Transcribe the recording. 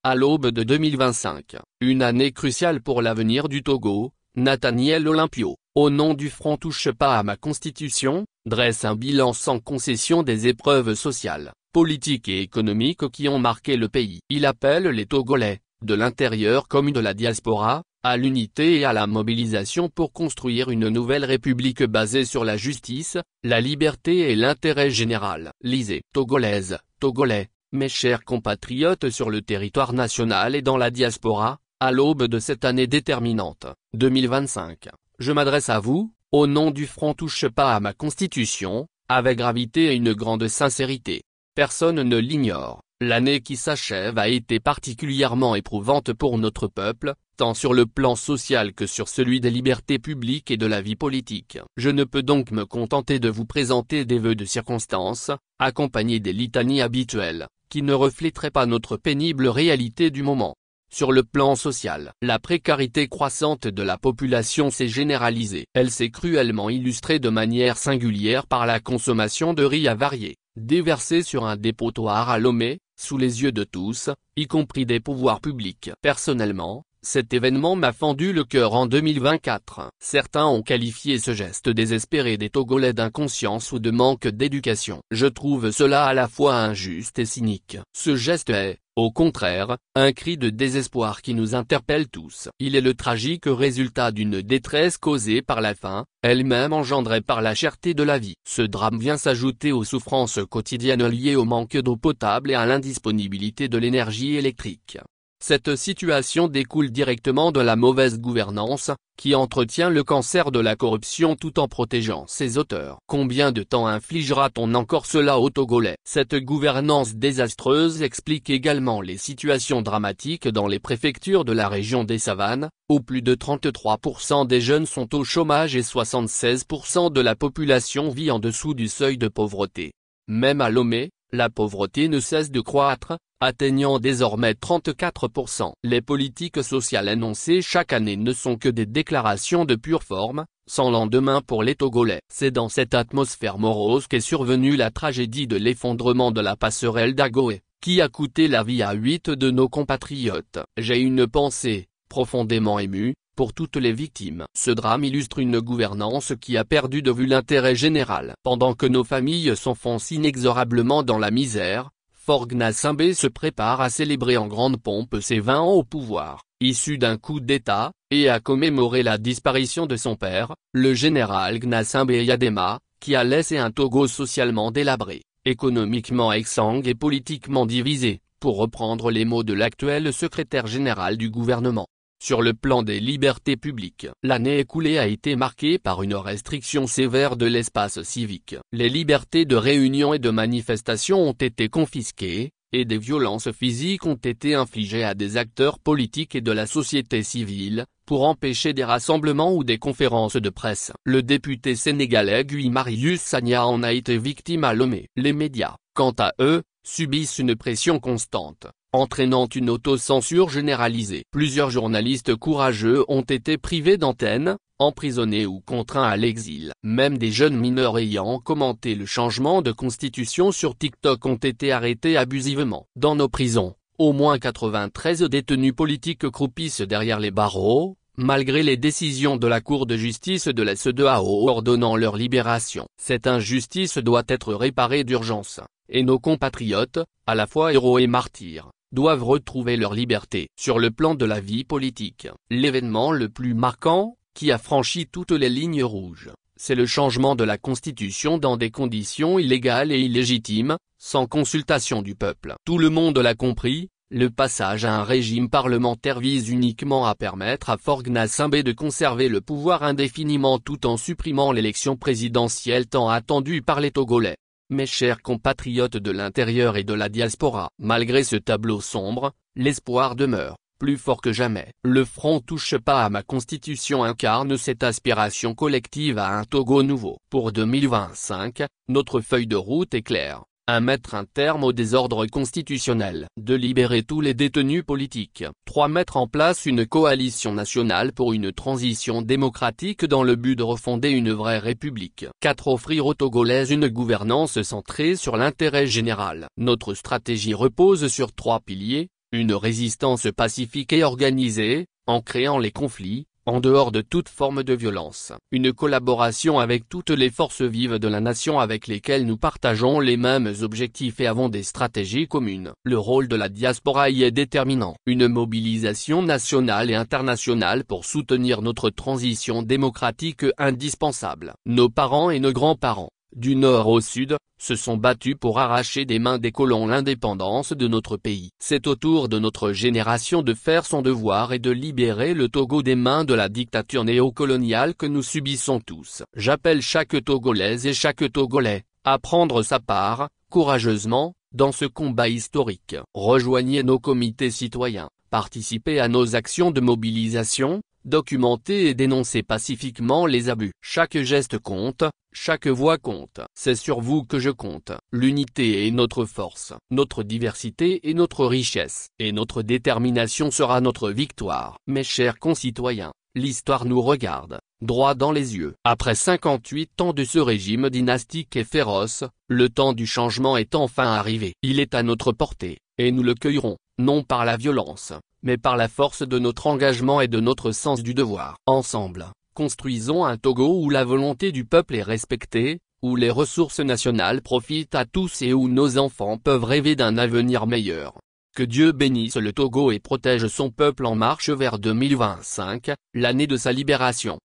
à l'aube de 2025, une année cruciale pour l'avenir du Togo. Nathaniel Olympio, au nom du Front Touche pas à ma constitution, dresse un bilan sans concession des épreuves sociales, politiques et économiques qui ont marqué le pays. Il appelle les Togolais, de l'intérieur comme de la diaspora, à l'unité et à la mobilisation pour construire une nouvelle république basée sur la justice, la liberté et l'intérêt général. Lisez. Togolaises, Togolais, mes chers compatriotes sur le territoire national et dans la diaspora, à l'aube de cette année déterminante, 2025, je m'adresse à vous, au nom du Front Touche pas à ma constitution, avec gravité et une grande sincérité. Personne ne l'ignore, l'année qui s'achève a été particulièrement éprouvante pour notre peuple, tant sur le plan social que sur celui des libertés publiques et de la vie politique. Je ne peux donc me contenter de vous présenter des vœux de circonstance, accompagnés des litanies habituelles, qui ne reflèteraient pas notre pénible réalité du moment. Sur le plan social, la précarité croissante de la population s'est généralisée. Elle s'est cruellement illustrée de manière singulière par la consommation de riz avarié, déversé sur un dépotoir à Lomé, sous les yeux de tous, y compris des pouvoirs publics. Personnellement, cet événement m'a fendu le cœur en 2024. Certains ont qualifié ce geste désespéré des Togolais d'inconscience ou de manque d'éducation. Je trouve cela à la fois injuste et cynique. Ce geste est, au contraire, un cri de désespoir qui nous interpelle tous. Il est le tragique résultat d'une détresse causée par la faim, elle-même engendrée par la cherté de la vie. Ce drame vient s'ajouter aux souffrances quotidiennes liées au manque d'eau potable et à l'indisponibilité de l'énergie électrique. Cette situation découle directement de la mauvaise gouvernance, qui entretient le cancer de la corruption tout en protégeant ses auteurs. Combien de temps infligera-t-on encore cela aux Togolais? Cette gouvernance désastreuse explique également les situations dramatiques dans les préfectures de la région des Savanes, où plus de 33% des jeunes sont au chômage et 76% de la population vit en dessous du seuil de pauvreté. Même à Lomé, la pauvreté ne cesse de croître, atteignant désormais 34%. Les politiques sociales annoncées chaque année ne sont que des déclarations de pure forme, sans lendemain pour les Togolais. C'est dans cette atmosphère morose qu'est survenue la tragédie de l'effondrement de la passerelle d'Agoé, qui a coûté la vie à 8 de nos compatriotes. J'ai une pensée, profondément émue, pour toutes les victimes. Ce drame illustre une gouvernance qui a perdu de vue l'intérêt général. Pendant que nos familles s'enfoncent inexorablement dans la misère, Faure Gnassingbé se prépare à célébrer en grande pompe ses 20 ans au pouvoir, issu d'un coup d'État, et à commémorer la disparition de son père, le général Gnassingbé Eyadema, qui a laissé un Togo socialement délabré, économiquement exsangue et politiquement divisé, pour reprendre les mots de l'actuel secrétaire général du gouvernement. Sur le plan des libertés publiques, l'année écoulée a été marquée par une restriction sévère de l'espace civique. Les libertés de réunion et de manifestation ont été confisquées, et des violences physiques ont été infligées à des acteurs politiques et de la société civile, pour empêcher des rassemblements ou des conférences de presse. Le député sénégalais Guy Marius Sagna en a été victime à Lomé. Les médias, quant à eux, subissent une pression constante, entraînant une autocensure généralisée. Plusieurs journalistes courageux ont été privés d'antenne, emprisonnés ou contraints à l'exil. Même des jeunes mineurs ayant commenté le changement de constitution sur TikTok ont été arrêtés abusivement. Dans nos prisons, au moins 93 détenus politiques croupissent derrière les barreaux, malgré les décisions de la Cour de justice de la CEDEAO ordonnant leur libération. Cette injustice doit être réparée d'urgence, et nos compatriotes, à la fois héros et martyrs, doivent retrouver leur liberté. Sur le plan de la vie politique, l'événement le plus marquant, qui a franchi toutes les lignes rouges, c'est le changement de la Constitution dans des conditions illégales et illégitimes, sans consultation du peuple. Tout le monde l'a compris, le passage à un régime parlementaire vise uniquement à permettre à Faure Gnassingbé de conserver le pouvoir indéfiniment tout en supprimant l'élection présidentielle tant attendue par les Togolais. Mes chers compatriotes de l'intérieur et de la diaspora, malgré ce tableau sombre, l'espoir demeure, plus fort que jamais. Le Front Touche pas à ma constitution incarne cette aspiration collective à un Togo nouveau. Pour 2025, notre feuille de route est claire. Mettre un terme au désordre constitutionnel. 2. Libérer tous les détenus politiques. 3. Mettre en place une coalition nationale pour une transition démocratique dans le but de refonder une vraie république. 4. Offrir aux Togolais une gouvernance centrée sur l'intérêt général. Notre stratégie repose sur 3 piliers. une résistance pacifique et organisée, en créant les conflits, en dehors de toute forme de violence. Une collaboration avec toutes les forces vives de la nation avec lesquelles nous partageons les mêmes objectifs et avons des stratégies communes. Le rôle de la diaspora y est déterminant. Une mobilisation nationale et internationale pour soutenir notre transition démocratique indispensable. Nos parents et nos grands-parents, du nord au sud, se sont battus pour arracher des mains des colons l'indépendance de notre pays. C'est au tour de notre génération de faire son devoir et de libérer le Togo des mains de la dictature néocoloniale que nous subissons tous. J'appelle chaque Togolaise et chaque Togolais à prendre sa part, courageusement, dans ce combat historique. Rejoignez nos comités citoyens, participez à nos actions de mobilisation, documentez et dénoncez pacifiquement les abus. Chaque geste compte, chaque voix compte. C'est sur vous que je compte. L'unité est notre force, notre diversité est notre richesse, et notre détermination sera notre victoire. Mes chers concitoyens, l'histoire nous regarde, droit dans les yeux. Après 58 ans de ce régime dynastique et féroce, le temps du changement est enfin arrivé. Il est à notre portée, et nous le cueillerons, non par la violence, mais par la force de notre engagement et de notre sens du devoir. Ensemble, construisons un Togo où la volonté du peuple est respectée, où les ressources nationales profitent à tous et où nos enfants peuvent rêver d'un avenir meilleur. Que Dieu bénisse le Togo et protège son peuple en marche vers 2025, l'année de sa libération.